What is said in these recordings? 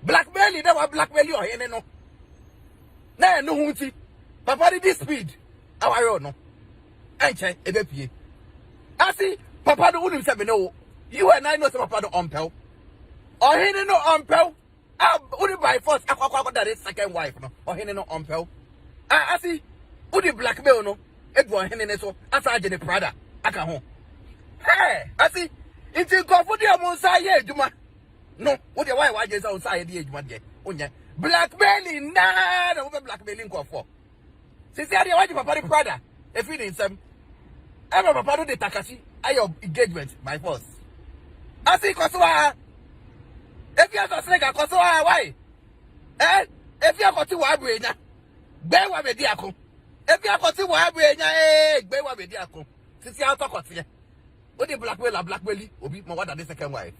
Blackmail that was blackmail you here no. Na no hunti. Papa did this speed. How are you no? Enche ebepie. Asi papa do unim say me no. You and I know say papa do ompel. Or he no ompel. Udi by force akwa that is second wife no. Or he no ompel. Asi udi blackmail no. Edwo he ne so asa je ne prada aka ho. Hey, asi inti kofo dia mo nsa ye adwuma. No, udi why je say nsa ye di adwuma de. Onye blackmailing na we blackmailing kofo. Sisi ade why papa di prada. If you need some ever papa do the takashi ayo engagement by force. Asi kosoa. If you are snake kosoa why? If you are kotu wa abuenya. Gbe wa be di akon. If you are kotu wa abuenya gbe wa be di akon. Sisi auto kotie. O the blackmail obi mo wada the second wife.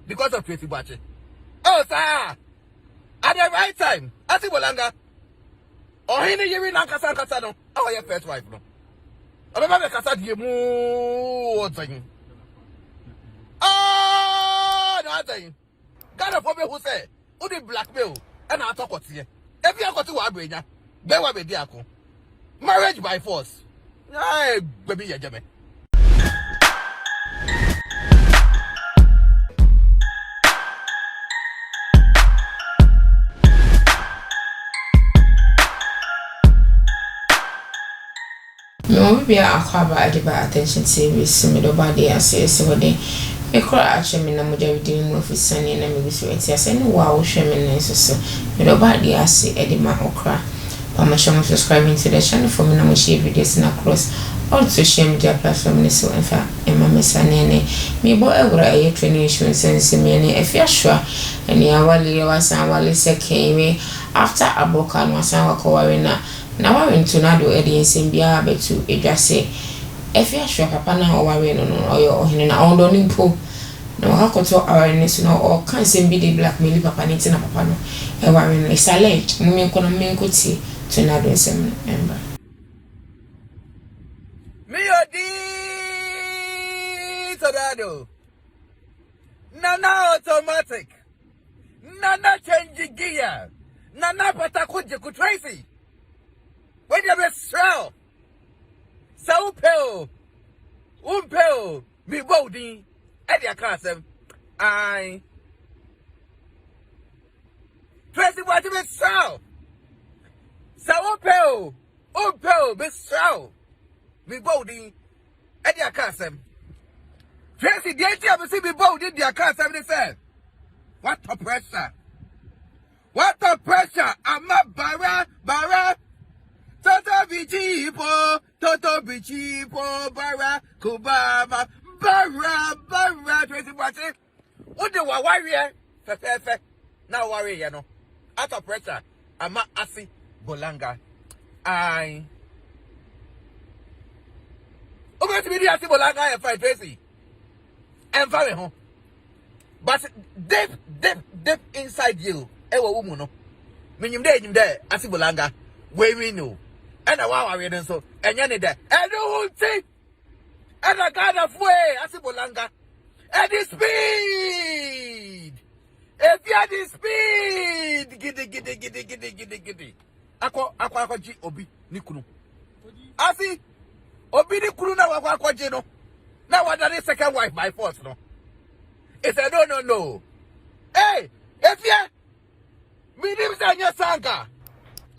Because of Tvgh. Oh sir. At the right time. Asi bolanga. Oh he ni yiri na kasa no. How your first wife no? Ababa be kasa die mu otan. Ah, no otan. Kind of people who say, who the blackmail and I talk what here. If you are got to Abrenya, be wa be diako. Marriage by force. Ay, baby ya jame. No, we are about attention series, middle body, as what they cry actually, me na mujahideen mo fi sani na me bisu eti ase ni wa wo hwe me nso so me do ba dia ase edema okra pa ma share subscribing to the channel for me na mo share videos na across all social media platforms so in fact emma me sani ne me bo egura e training insurance sense me ne Afia Schwar eni awale wasan wale second me after aboka no wasan wakoware na wa Tonardo edi nsem bia betu edwase Afia Schwar papa na oware no oyo ohene na ondo nimpo na wakakoto awareness no or kan sem bi de blackmail papa ni tina papa no e ware no is alleged mummy ko no menkoti Tonardo nsem member Me odi Tonardo. Nana automatic. Nana change gear. Nana patakuje ku Tracy. When you be strong. Saupeo, umpeo, mi bodi, edia kasem, I. Tracy, what you be strong? Saupeo, umpeo, be strong, mi bodi, edia kasem. Tracy, the idea of see mi bodi, edia kasem, they said. What a pressure! What a pressure! I'm not bara. Toto bichipo, bara, kubama, bara, Tracy Bwati. What do I worry? Fefe, now worry, you know. Out of pressure, I'm not asi bolanga. I. Okay, to be the asi bolanga, and fight Tracy. And very home. But deep inside you, ewa umuno. Minim there, asi bolanga, where we know. And a wow, I so, and yanny there, and you see, and a kind of way, as a bolanga, and the speed. If you had the speed, giddy. Aqua G Obi Nikunu. I see Obi Nikunu now, Aqua Gino. Now, what that is second wife by force, no? It's a no. Hey, if you, me lives on your sanga,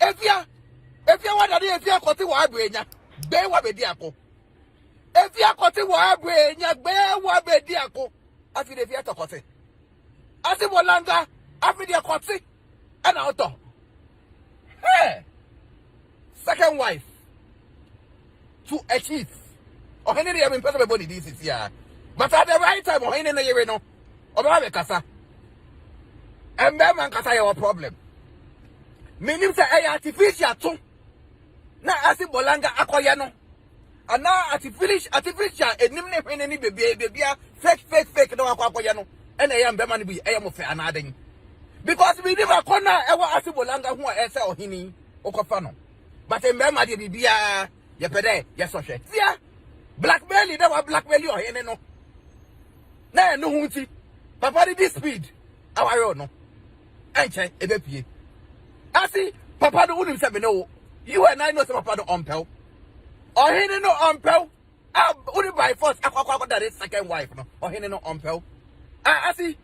if you want to if you are cutting wa abrenya, be wa be diako. If you are cutting wa abrenya, be wa be diako. Afi if you are to cut. Asi bolanga, afi dia cut. And auto. Hey, second wife to achieve. Oh, Henry, I'm impressed with body this year. But at the right time, oh, Henry, you know, about kasa. And man kasa your problem. Meaning say artificial too. Na asi bolanga akoya no. Ana artificial enimne any baby fake no akoya no. And I am bema ni bi I am fe anaden. Because we never corner ewa asi bolanga hu e se ohini okofa no. But mbema de bibia ye pede ye so hwe. Tia blackmail that wa blackmail you ohini no. Na no hunti. Papa did this speed. How are you no? enche ebepie asi papa no unim se me no you and I know say papa no ompel or hini no ompel udi by force akwa that is second wife no or hini no ompel asi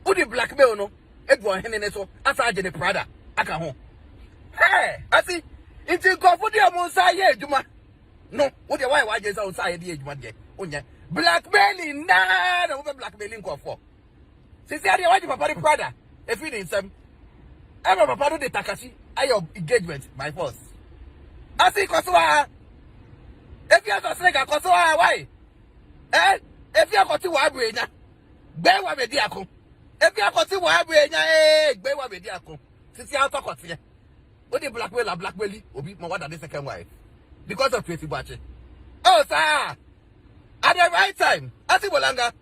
udi blackmail no edu hini ne so asa age ne prada aka ho asi inti kofo dia mo nsa ye adwuma no udi why waje sa nsa ye dia adwuma de onye blackmailing na wo be blackmailing kofo sisi ade waje papa de prada if you need some ever papa do the takashi ayo engagement by force asi kosoa if you are saying kosoa why if you are kotu wa abuenya gbe wa be di akon if you are kotu wa abuenya gbe wa be di akon sisi auto kotie o dey blackmail obi mo wada the second wife because of Tvgh. Oh sir, at the right time asi bolanga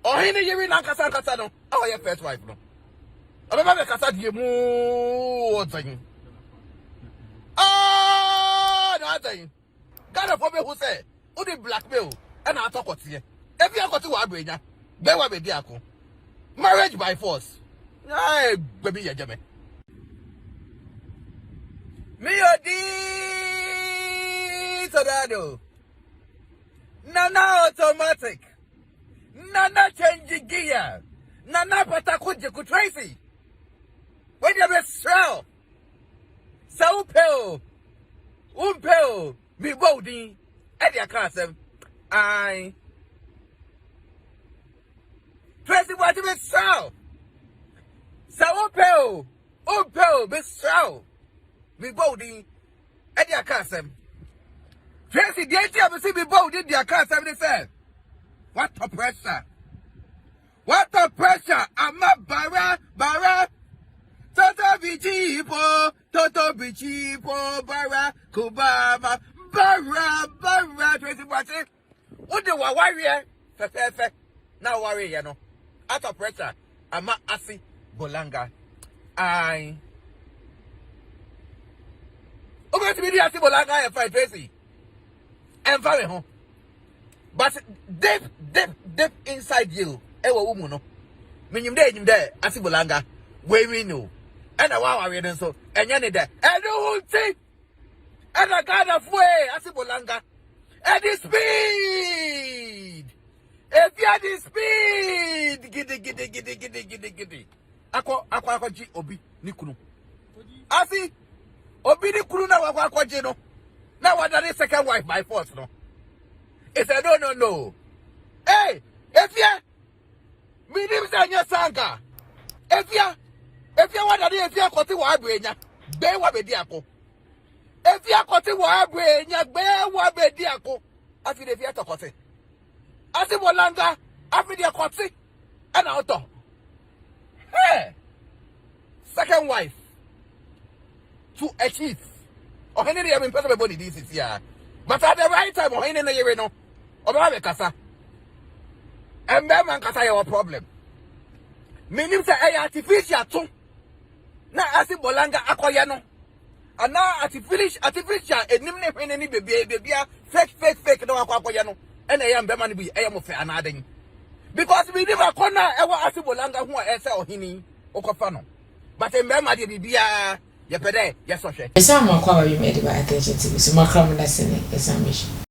oh hini yiri na kasa no oh your first wife no ababa be kasa die mu otan no otan kana for be who say who dey blackmail and na atokotie if you akote wa abrenya gbe wa be di akon marriage by force baby yejeme me odi Tonardo nana automatic nana change gear nana patakuje ku Tracy when you be strong so pale me body e dia kasem I Tracy what you be strong so pale be strong me body e dia kasem Tracy the idea be see me body dia kasem they say what a pressure. What a pressure. I'm a bara. Toto bichipo, bara, kubama, bara, Tracy Watson. What do I worry? Fefe. Now worry, you know. Out of pressure. I'm a asi bolanga. I. Over to me, the asi bolanga, I find Tracy. I'm very home. But deep inside you, ewa woman no. Minyim de asi bolanga. We know. And a wow we so. And yani de. And who see? And a god of way asi bolanga. And the speed. If you are the speed, giddy. Ako ji obi ni kunu. Asi obi ni kunu na ako ji no. Now what that is second wife by force no. He said, no. Hey, if you, me name say your sanga. If you want to do, if you koti wa abrenya, be wa be diako. If you koti wa abrenya, be wa be diako. Afi de fi to koti. Asi bolanga, afi de koti. Ana auto. Hey, second wife to achieve. Oh, he need to be person body this is here. But at the right time, he need to hear no. Oba kasa. And man kasa your problem. Meaning say artificial too. Na asi bolanga akoya no. And now artificial enim ne hwene ni baby fake no akoya no. And I am be man bi am fe anaden. Because we never corner ewa asi bolanga hu a ese ohini okofa no. But mbema de bibia ye pede ye so hwe. Esa ma kwa ba bi me de ba attention to so makram na sene examination.